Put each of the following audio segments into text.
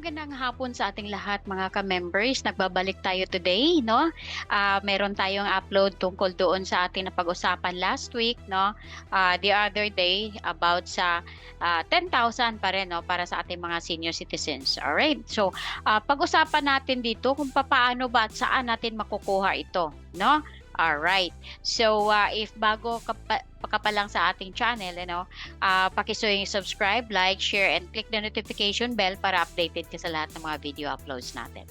magandang hapon sa ating lahat mga ka-members. Nagbabalik tayo today, no? Meron tayong upload tungkol doon sa ating napag-usapan last week, no? The other day about sa 10,000 pa rin, no? Para sa ating mga senior citizens. Alright? So, pag-usapan natin dito kung paano ba at saan natin makukuha ito, no? Alright. So, if bago ka pa lang sa ating channel, pakisuing subscribe, like, share, and click the notification bell para updated ka sa lahat ng mga video uploads natin.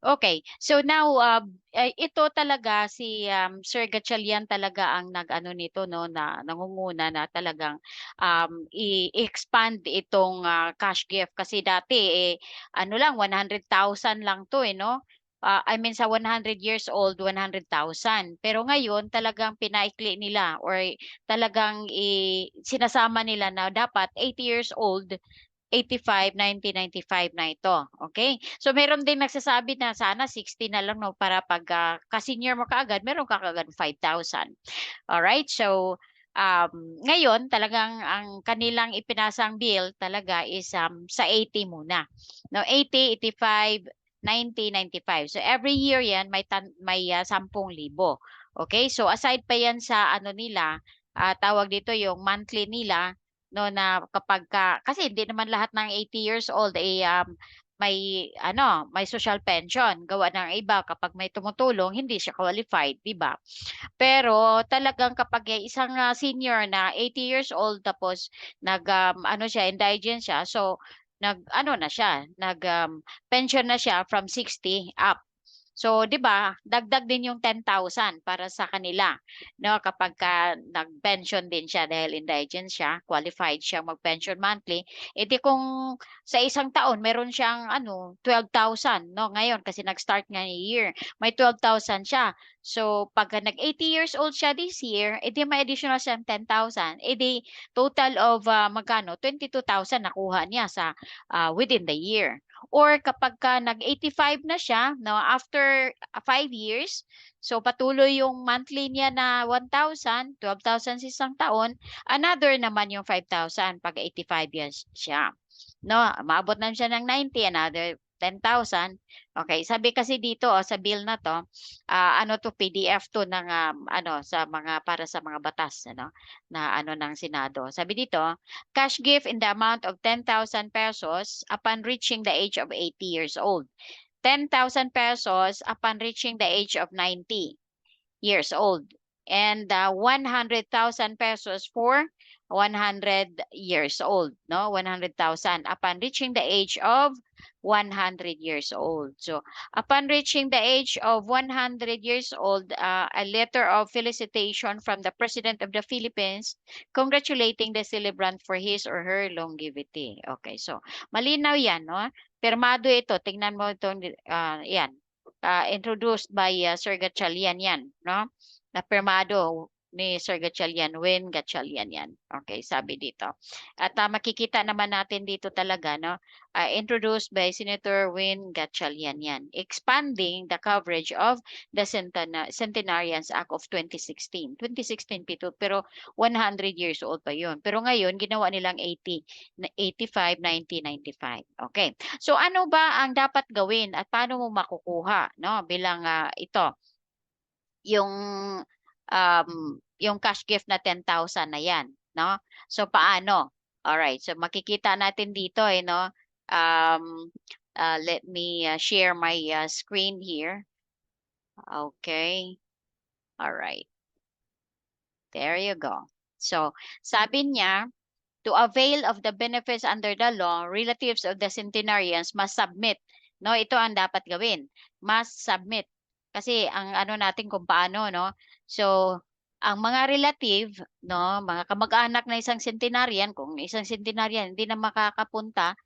Okay. So now, ito talaga si Sir Gatchalian talaga ang nag-ano nito, no, na nangunguna na talagang i-expand itong cash gift kasi dati ano lang 100,000 lang 'to no. I mean sa 100 years old 100,000. Pero ngayon talagang pinaikli nila or talagang sinasama nila na dapat 80 years old 85, 90, 95 na ito, okay. So meron din nagsasabi na sana 60 na lang 'no para pag, ka-senior mo kaagad meron ka kaagad 5,000. Alright, so, ngayon talagang ang kanilang ipinasang bill talaga is, sa 80 muna, 'no, 80, 85, 90, 95. So every year 'yan may 10,000, okay. So aside pa 'yan sa ano nila, tawag dito yung monthly nila 'no, na kapagka kasi hindi naman lahat ng 80 years old, may ano, may social pension. Gawa ng iba kapag may tumutulong hindi siya qualified, 'di ba? Pero talagang kapag isang, senior na 80 years old tapos ano siya, indigent siya, so nag-ano na siya, pension na siya from 60 up. So, 'di ba, dagdag din yung 10,000 para sa kanila, 'no, kapagka nag-pension din siya dahil indigent siya, qualified siyang mag-pension monthly, eh, di kung sa isang taon meron siyang ano, 12,000 'no, ngayon kasi nag-start nga yung year, may 12,000 siya. So, pagka nag-80 years old siya this year, eh, di may additional siyang 10,000, eh, di total of, magkano, 22,000 nakuha niya sa, within the year. Or kapagka nag-85 na siya 'no, after 5 years, so patuloy yung monthly niya na 1,000, 12,000 sa isang taon, another naman yung 5,000 'pag 85 years siya. 'No, maabot na siya ng 90, another 10,000. Okay, sabi kasi dito, sa bill na 'to, ano 'to PDF 'to ng, ano sa mga para sa mga batas ano, na ano ng Senado. Sabi dito, cash gift in the amount of 10,000 pesos upon reaching the age of 80 years old. 10,000 pesos upon reaching the age of 90 years old. And 100,000 pesos for 100 years old, no? 100,000 upon reaching the age of 100 years old. So, upon reaching the age of 100 years old, a letter of felicitation from the President of the Philippines congratulating the celebrant for his or her longevity. Okay, so malinaw 'yan, no? Pirmado ito, tingnan mo ito, 'yan. Introduced by Sir Gatchalian 'yan, no? Napirmado ni Sir Gatchalian, Win Gatchalian 'yan. Okay, sabi dito. At makikita naman natin dito talaga, no? Introduced by Senator Win Gatchalian 'yan. Expanding the coverage of the Centenarians Act of 2016. 2016 pero 100 years old pa 'yun. Pero ngayon ginawa nilang 80, 85, 90, 95. Okay. So ano ba ang dapat gawin at paano mo makukuha 'no bilang ito yung yung cash gift na 10,000 na 'yan 'no. So paano? Alright, so makikita natin dito no, let me share my screen here. Okay. Alright, there you go. So sabi niya, to avail of the benefits under the law, relatives of the centenarians must submit. No, ito ang dapat gawin. Must submit. Kasi ang ano natin kung paano, no? So, ang mga relative, no, mga kamag-anak na isang centenarian, kung isang centenarian hindi na makakapunta,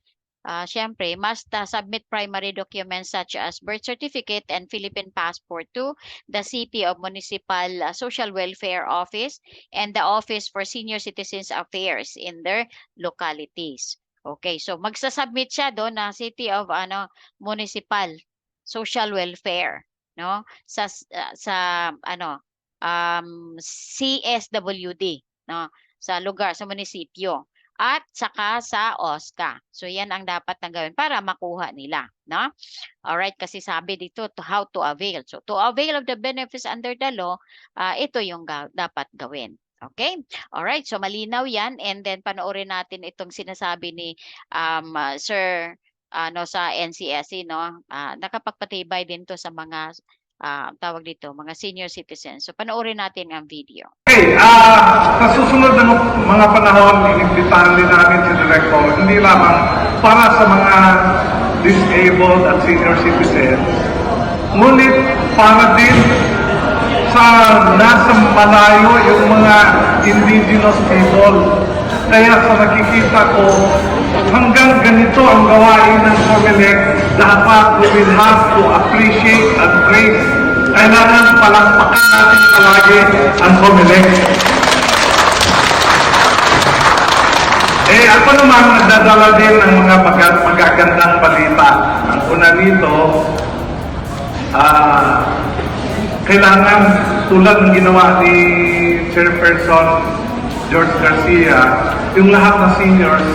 siyempre must submit primary documents such as birth certificate and Philippine passport to the City of Municipal Social Welfare Office and the Office for Senior Citizens Affairs in their localities. Okay, so magsasubmit siya doon na City of Municipal Social Welfare, no? Sa CSWD, no? Sa lugar, sa munisipyo. At saka sa OSCA. So yan ang dapat na gawin para makuha nila, no? Alright, kasi sabi dito to how to avail. So to avail of the benefits under the law, ito yung dapat gawin. Okay? Alright, so malinaw yan, and then panoorin natin itong sinasabi ni Sir sa NCSC, no? Nakapagpatibay din to sa mga tawag dito, mga senior citizens. So panoorin natin ang video. Okay, sa susunod na mga panahon, inimbitahan din namin si Director, hindi lamang para sa mga disabled at senior citizens, ngunit para din sa nasa malayo yung mga indigenous people. Kaya sa nakikita ko, hanggang ganito ang gawain ng COMELEC, dapat we will have to appreciate and praise. Kailangan palakpakan natin palagi ang COMELEC. Ako naman nagdadala din ng mga magagandang balita. Ang una nito, kailangan tulad ng ginawa ni Chairperson George Garcia, yung lahat ng seniors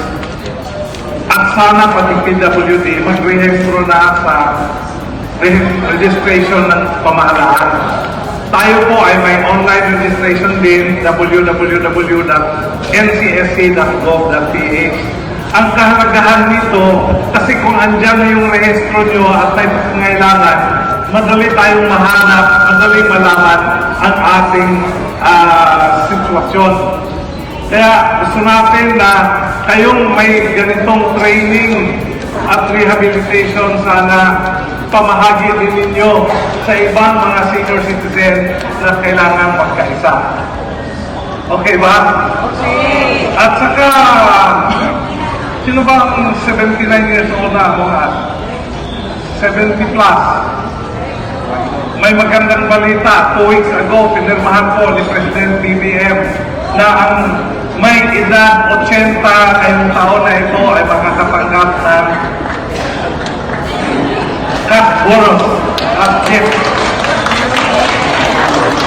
at sana pati PWD mag-rehistro na sa registration ng pamahalaan. Tayo po ay may online registration din, www.ncsc.gov.ph. Ang kahalagahan nito, kasi kung andyan na yung rehistro nyo at may pangailangan, madali tayong mahanap, madali malaman ang ating sitwasyon. Kaya gusto natin na kayong may ganitong training at rehabilitation, sana pamahagi din ninyo sa ibang mga senior citizen na kailangan magkaisa. Okay ba? Okay. At saka, sino ba ang 79 years old na mga 70 plus? May magandang balita. 2 weeks ago, pinirmahan po ni President BBM na ang may edad 80 ngayong taon na ito ay makakatanggap ng cash bonus at gift.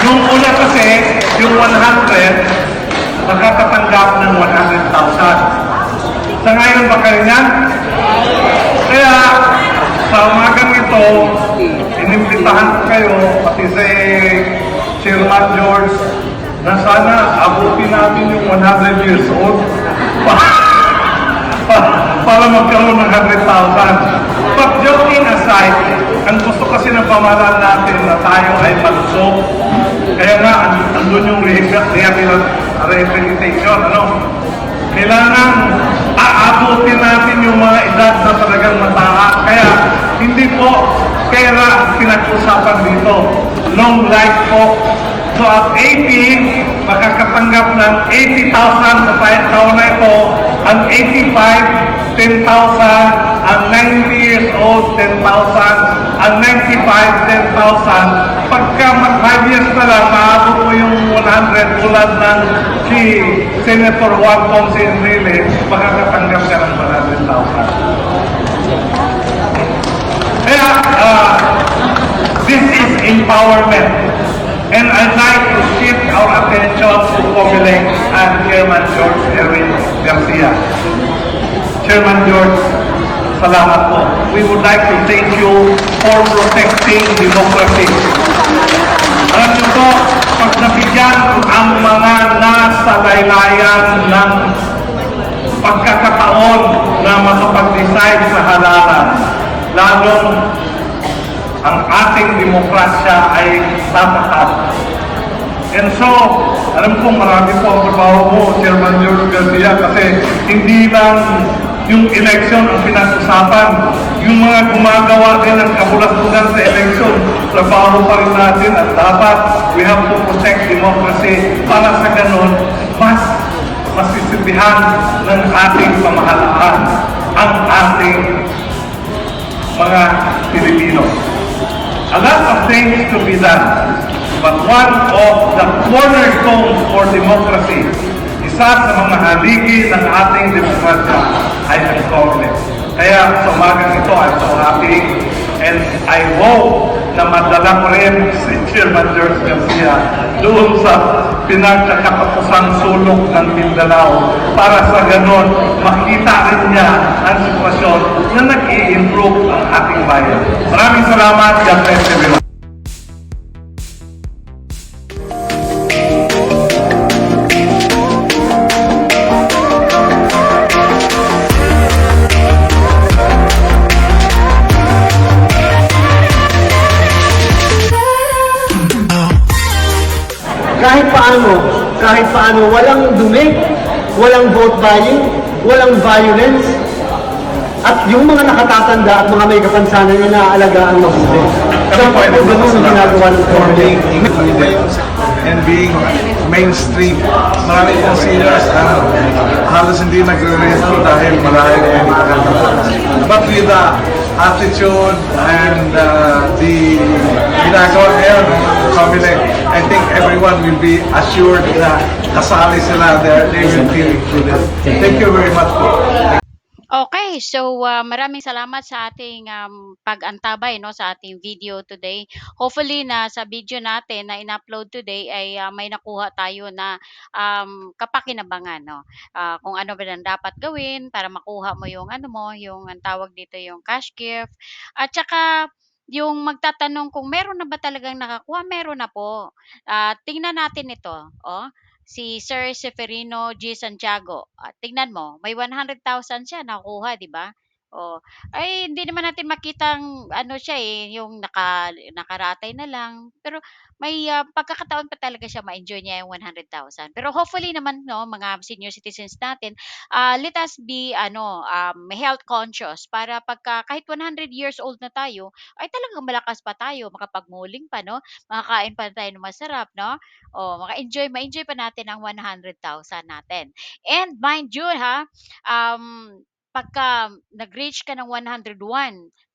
Yung una kasi, yung 100, makakatanggap ng 100,000. Sa ngayon ba kayo niyan? Kaya, sa umagang ito, inimbitahan ko kayo, pati si Chairman George, na sana abutin natin yung 100 years old para magkaroon ng 100,000. But joking aside, ang gusto kasi ng pamahalaan natin na tayo ay malusog. Kaya nga, andun yung rehabilitation, kailangan aabutin natin yung mga edad na talagang mataas. Kaya, hindi po pera pinag-usapan dito. Long life po. So at 80, makakatanggap ng 80,000 sa taon na ito. Ang 85, 10,000. Ang 90 years old, 10,000. Ang 95, 10,000. Pagka 5 years na lang, maabot mo yung 100 tulad ng si Senator Juan Ponce Enrile, makakatanggap ka ng 100,000. Kaya, this is empowerment. And I'd like to shift our attention to COMELEC and Chairman George Erwin Garcia. Chairman George, salamat po. We would like to thank you for protecting democracy. Alam niyo po, pag nabigyan ang mga nasa laylayan ng pagkakataon na makapag-decide sa halalan, lalong ang ating demokrasya ay tatapat. And so, alam ko marami po ang trabaho mo, Chairman George Garcia, kasi hindi lang yung election ang pinag-usapan. Yung mga gumagawa din ng kabulasugan sa election, trabaho pa rin natin at dapat we have to protect democracy para sa ganun, mas masisindihan ng ating pamahalaan ang ating mga Pilipino. A lot of things to be done, but one of the cornerstones for democracy, isa sa mga haligi ng ating demokrasya, ay nag-comment. Kaya sa umagang ito, I'm so happy and I hope na madala ko rin si Chairman George Garcia doon sa pinagkakatapusang sulok ng Mindanao para sa ganon makita rin niya ang sitwasyon na nag-i-improve ang ating bayan. Maraming salamat. God bless everyone. kahit paano, walang dumi, walang vote buying, walang violence, at yung mga nakatatanda at mga may kapansanan na naaalagaan mabuti. So, ganun ang ginagawa ng government. And being mainstream. Marami pong seniors na halos hindi nagre-resto dahil marahil ay but with the attitude and the ginagawa ngayon ng family, I think everyone will be assured na kasali sila there, they will feel included. Thank you very much po. Okay, so maraming salamat sa ating pag-antabay no sa ating video today. Hopefully na sa video natin na in-upload today ay may nakuha tayo na kapakinabangan no. Kung ano ba ang dapat gawin para makuha mo yung ano mo, yung ang tawag dito yung cash gift. At saka yung magtatanong kung meron na ba talagang nakakuha, meron na po. Tingnan natin ito, oh. Si Sir Seferino G. Santiago. Tingnan mo, may 100,000 siya nakuha, 'di ba? Oh, ay hindi naman natin makitang ano siya eh, yung nakaratay na lang. Pero may pagkakataon pa talaga siya ma-enjoy niya yung 100,000. Pero hopefully naman no, mga senior citizens natin, let us be ano, health conscious para pagka kahit 100 years old na tayo, ay talagang malakas pa tayo, makapagmuling pa no, makakain pa tayo ng masarap no. Oh, ma-enjoy pa natin ang 100,000 natin. And mind you ha, pagka nag-reach ka ng 101,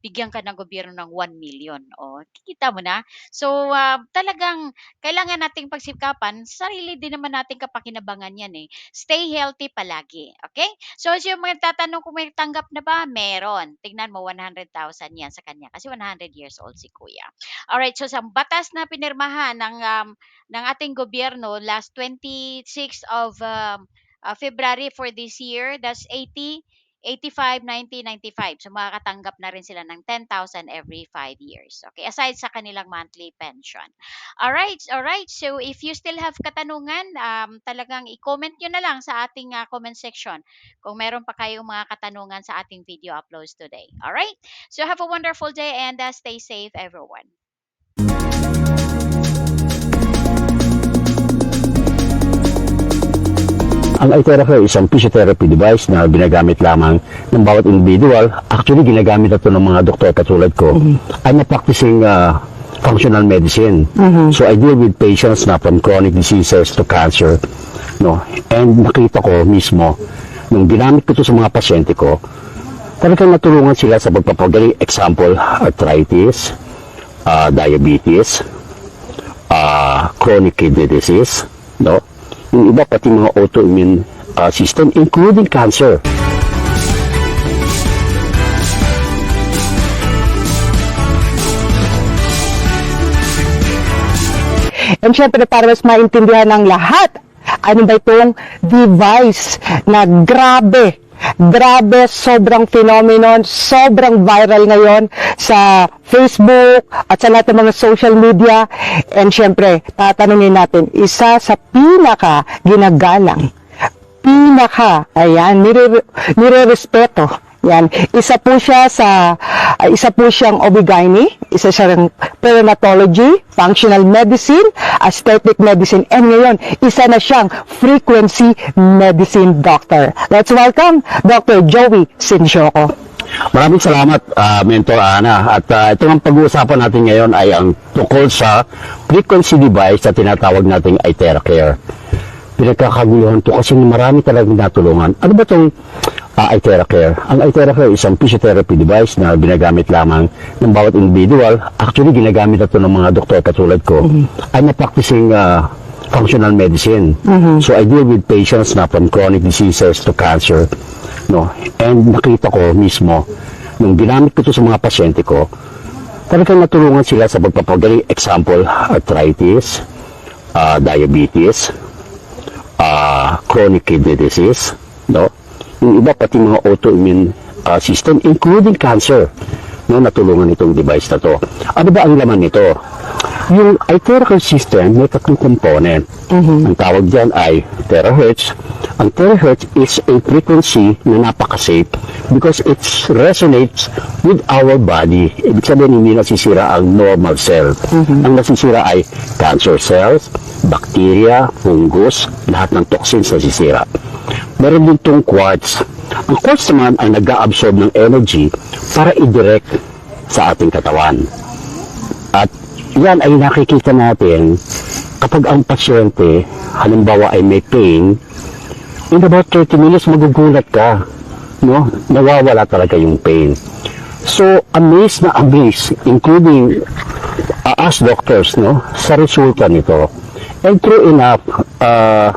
bigyan ka ng gobyerno ng 1,000,000. Oh, kikita mo na. So, talagang kailangan nating pagsikapan, sarili din naman nating kapakinabangan yan eh. Stay healthy palagi, okay? So, yung mga tatanong kung may tanggap na ba, meron. Tingnan mo, 100,000 yan sa kanya kasi 100 years old si kuya. Alright, so sa batas na pinirmahan ng ating gobyerno last 26 of February for this year, that's 80, 85, 90, 95. So makakatanggap na rin sila ng 10,000 every 5 years. Okay, aside sa kanilang monthly pension. Alright, alright. So if you still have katanungan, talagang i-comment nyo na lang sa ating comment section kung meron pa kayong mga katanungan sa ating video uploads today. Alright, so have a wonderful day and stay safe everyone. Ang iTherapy ay isang physiotherapy device na ginagamit lamang ng bawat individual. Actually, ginagamit ito ng mga doktor katulad ko. I'm a practicing functional medicine. So I deal with patients na from chronic diseases to cancer. No? And nakita ko mismo, nung ginamit ko ito sa mga pasyente ko, talagang natulungan sila sa pagpapagaling. Example, arthritis, diabetes, chronic kidney disease, no? Yung iba pati mga autoimmune system, including cancer. And syempre, para mas maintindihan ng lahat, ano ba itong device na grabe, sobrang phenomenon, sobrang viral ngayon sa Facebook at sa lahat ng mga social media. And syempre, tatanungin natin, isa sa pinaka ginagalang, nire-respeto. Yan, isa po siyang OB-GYN, isa siyang perinatology, functional medicine, aesthetic medicine, and ngayon, isa na siyang frequency medicine doctor. Let's welcome Dr. Joey Sinjoco. Maraming salamat, Mentor Ana. At ito ang pag-uusapan natin ngayon ay ang tungkol sa frequency device na tinatawag nating iTheracare. Pinagkakaguluhan to kasi marami talagang natulungan. Ano ba itong iTheracare? Ang iTheracare ay isang physiotherapy device na ginagamit lamang ng bawat individual. Actually, ginagamit ito ng mga doktor katulad ko. I'm a practicing functional medicine. So I deal with patients na from chronic diseases to cancer. no? And nakita ko mismo, nung ginamit ko ito sa mga pasyente ko, talagang natulungan sila sa pagpapagaling. Example, arthritis, diabetes, chronic kidney disease, no? Yung iba pati mga autoimmune system, including cancer, no? Natulungan itong device na to. Ano ba ang laman nito? Yung iTheraCare system may tatlong component. Ang tawag dyan ay terahertz. Ang terahertz is a frequency na napaka-safe because it resonates with our body. Ibig sabihin, hindi nasisira ang normal cell. Ang nasisira ay cancer cells, bacteria, fungus, lahat ng toxins nasisira. Meron din itong quartz. Ang quartz naman ay nag-absorb ng energy para i-direct sa ating katawan. At yan ay nakikita natin kapag ang pasyente, halimbawa ay may pain, in about 30 minutes magugulat ka, no? Nawawala talaga yung pain. So, amazed na amazed, including us doctors, no? Sa resulta nito. And true enough,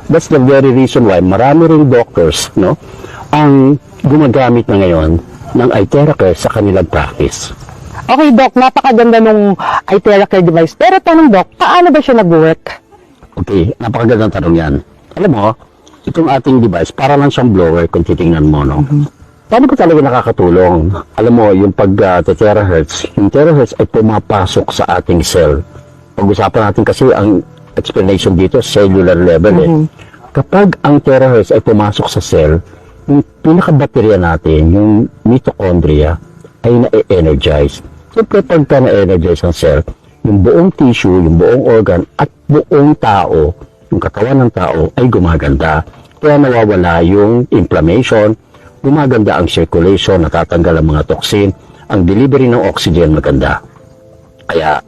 that's the very reason why marami ring doctors, no? Ang gumagamit na ngayon ng iTheraCare sa kanilang practice. Okay, Doc, napakaganda nung iTheraCare device. Pero tanong, Doc, paano ba siya nag-work? Okay, napakagandang tanong yan. Alam mo, itong ating device, para lang siyang blower kung titingnan mo, no? Paano ba talaga nakakatulong? Alam mo, yung pag-terahertz, yung terahertz ay pumapasok sa ating cell. Pag-usapan natin kasi ang explanation dito, cellular level, eh. Kapag ang terahertz ay pumasok sa cell, yung pinaka-baterya natin, yung mitochondria, ay na-energize. Siyempre, pagka na-energize ang cell, yung buong tissue, yung buong organ, at buong tao, yung katawan ng tao, ay gumaganda. Kaya nawawala yung inflammation, gumaganda ang circulation, natatanggal ang mga toxin, ang delivery ng oxygen maganda. Kaya,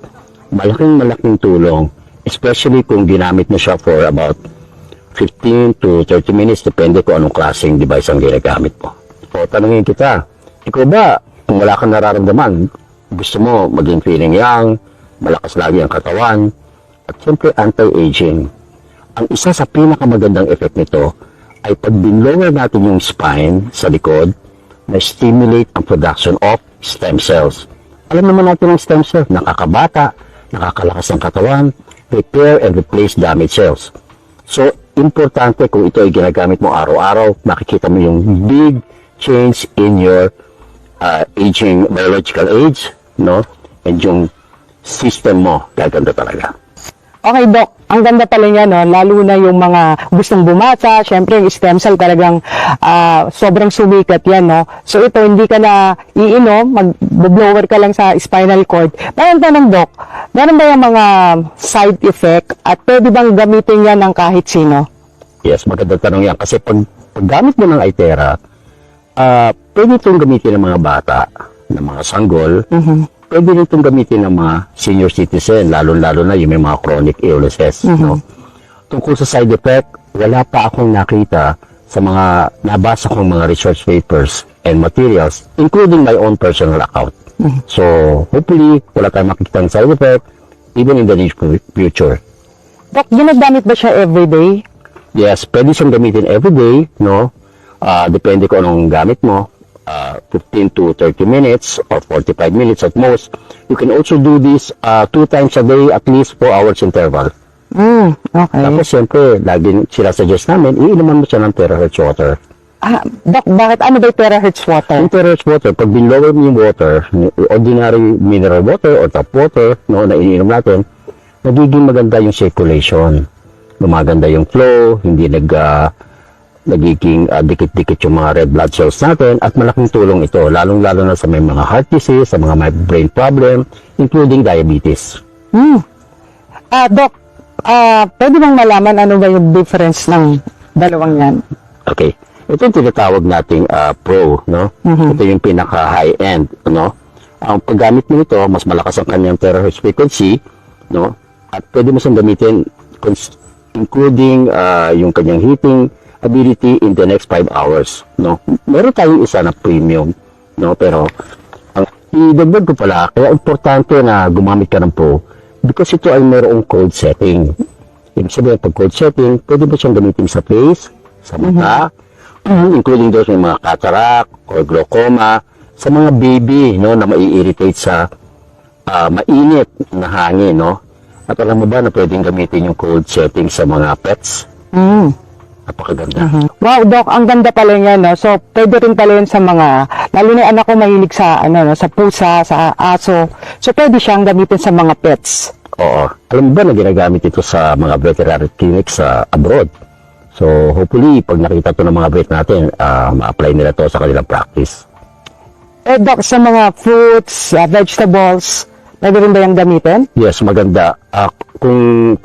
malaking tulong, especially kung ginamit mo siya for about 15 to 30 minutes, depende kung anong klaseng device ang ginagamit mo. O, tanungin kita, ikaw ba, kung wala kang nararamdaman, gusto mo maging feeling young, malakas lagi ang katawan, at siyempre anti-aging. Ang isa sa pinakamagandang effect nito ay pag binlower natin yung spine sa likod, na-stimulate ang production of stem cells. Alam naman natin ang stem cells, nakakabata, nakakalakas ng katawan, repair and replace damaged cells. So, importante kung ito ay ginagamit mo araw-araw, makikita mo yung big change in your aging, biological age, no? And yung system mo, gaganda talaga. Okay, Doc, ang ganda pala niya, no? Lalo na yung mga gustong bumasa, syempre yung stem cell talagang sobrang sumikat yan, no? So ito, hindi ka na iinom, mag-blower ka lang sa spinal cord. Meron tanong, Doc, meron ba yung mga side effect at pwede bang gamitin yan ng kahit sino? Yes, magandang tanong yan. Kasi pag gamit mo ng iThera, pwede itong gamitin ng mga bata, ng mga sanggol, pwede rin itong gamitin ng mga senior citizen, lalo-lalo na yung may mga chronic illnesses. No? Tungkol sa side effect, wala pa akong nakita sa mga nabasa kong mga research papers and materials, including my own personal account. So, hopefully, wala tayong makikita ng side effect, even in the near future. Doc, ginagamit ba siya everyday? Yes, pwede siyang gamitin everyday, no? Depende kung anong gamit mo. 15 to 30 minutes or 45 minutes at most. You can also do this 2 times a day, at least 4 hours interval. Okay. Tapos siyempre, lagi sila suggest namin, iinuman mo siya ng terahertz water. Doc, bakit ano ba yung terahertz water? Yung terahertz water, pag binlower mo yung water, ordinary mineral water or tap water, no, na iniinom natin, nagiging maganda yung circulation. Gumaganda yung flow, hindi nagiging dikit-dikit yung mga red blood cells natin, at malaking tulong ito, lalong-lalo na sa may mga heart disease, sa mga may brain problem, including diabetes. Doc, pwede bang malaman ano ba yung difference ng dalawang yan? Okay. Ito yung tinatawag nating Pro, no? Ito yung pinaka-high-end, no? Ang paggamit mo nito, mas malakas ang kanyang terahertz frequency, no? At pwede mo siyang gamitin, including yung kanyang heating ability in the next 5 hours, no? Meron tayong isa na premium, no? Pero ang idagdag ko pala, kaya importante na gumamit ka ng Pro because ito ay mayroong code setting. Ibig sabihin, pag code setting, pwede mo siyang gamitin sa face, sa mata, including those may mga cataract or glaucoma, sa mga baby, no, na mai-irritate sa mainit na hangin, no? At alam mo ba na pwedeng gamitin yung cold setting sa mga pets? Mm. Napakaganda. Wow, Doc, ang ganda pala niya, no? So, pwede rin pala yun sa mga, lalo na yung anak ko mahilig sa, ano, no, sa pusa, sa aso. So, pwede siyang gamitin sa mga pets. Oo. Alam mo ba na ginagamit ito sa mga veterinary clinics sa abroad? So, hopefully, pag nakita to ng mga vet natin, ma-apply nila to sa kanilang practice. Eh, Doc, sa mga fruits, vegetables, pwede rin ba yung gamitin? Yes, maganda. Kung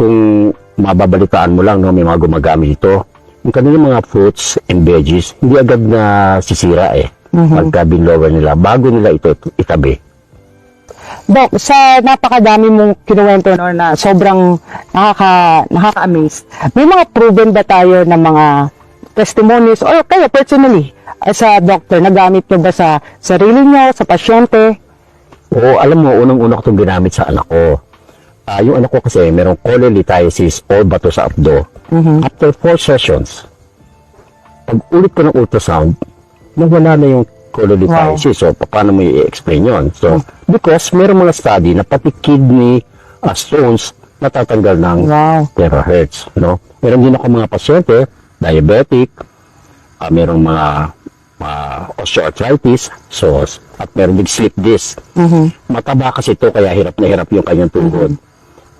mababalitaan mo lang, no, may mga gumagamit ito. Yung kanilang mga fruits and veggies, hindi agad na sisira pagka binlower nila, bago nila ito itabi. Doc, sa napakadami mong kinuwento, no, na sobrang nakaka-amaze, may mga proven ba tayo ng mga testimonies, or kayo personally, as a doctor, nagamit nyo ba sa sarili nyo, sa pasyente? Oo, alam mo, unang-una ko itong ginamit sa anak ko. Yung anak ko kasi, merong cholelithiasis o bato sa abdo. After 4 sessions, pag ulit ko ng ultrasound, nawala na yung cholelithiasis. So, paano mo i-explain yun? So, because meron mga study na pati kidney stones natatanggal ng terahertz. No? Meron din ako mga pasyente, diabetic, merong mga osteoarthritis, so, at meron din slip disc. Mataba kasi ito, kaya hirap na hirap yung kanyang tuhod.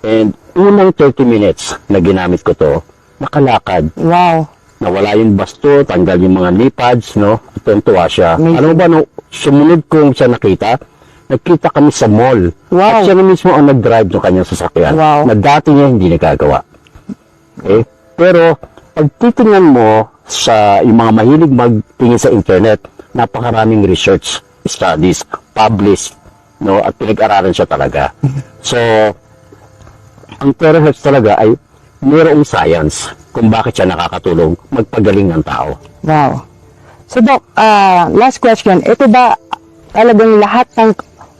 And unang 30 minutes na ginamit ko to, nakalakad. Wow. Nawala yung basto, tanggal yung mga knee pads, no? Tuntua siya. Alam mo ba, no, sumunod kong siya nakita kami sa mall. Wow. At siya na mismo ang nag-drive ng kanyang sasakyan. Wow. Na dati niya hindi nagagawa. Okay? Pero, pag titingnan mo sa yung mga mahilig magtingin sa internet, napakaraming research studies, published, no? At pinag-aralan siya talaga. So, ang terahertz talaga ay mayroong science kung bakit siya nakakatulong magpagaling ng tao. Wow. So, Doc, last question. Ito ba talagang lahat ng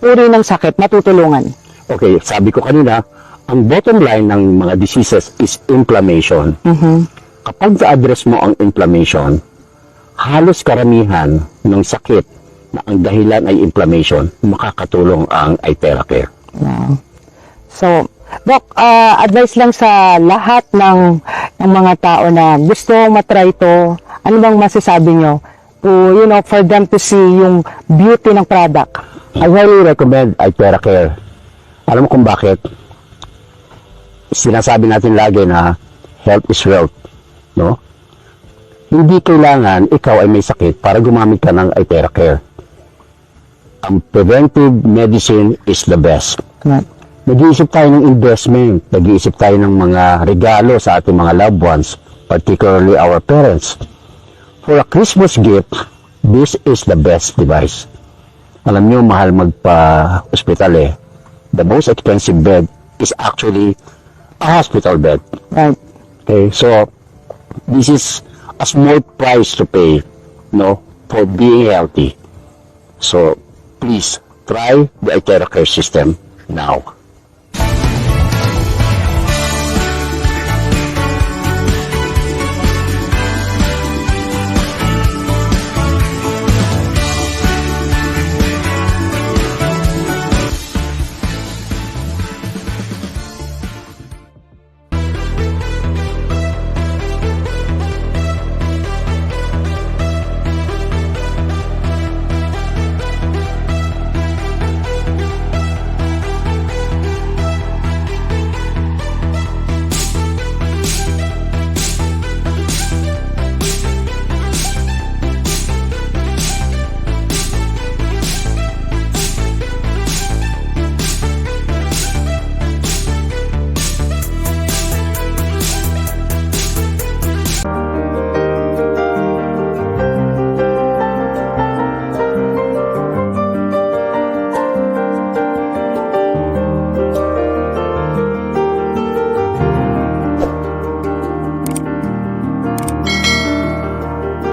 uri ng sakit matutulungan? Okay, sabi ko kanina, ang bottom line ng mga diseases is inflammation. Kapag na-address mo ang inflammation, halos karamihan ng sakit na ang dahilan ay inflammation, makakatulong ang iTeracare. Wow. So, Doc, advice lang sa lahat ng mga tao na gusto matry ito, ano bang masasabi nyo to, you know, for them to see yung beauty ng product? I highly recommend iTeracare. Alam mo kung bakit? Sinasabi natin lagi na health is wealth, no? Hindi kailangan ikaw ay may sakit para gumamit ka ng iTeracare. Ang preventive medicine is the best. Right. Nag-iisip tayo ng investment, nag-iisip tayo ng mga regalo sa ating mga loved ones, particularly our parents. For a Christmas gift, this is the best device. Alam nyo, mahal magpa-hospital The most expensive bed is actually a hospital bed. Right. Okay, so this is a small price to pay, no, for being healthy. So please try the iTeracare system now.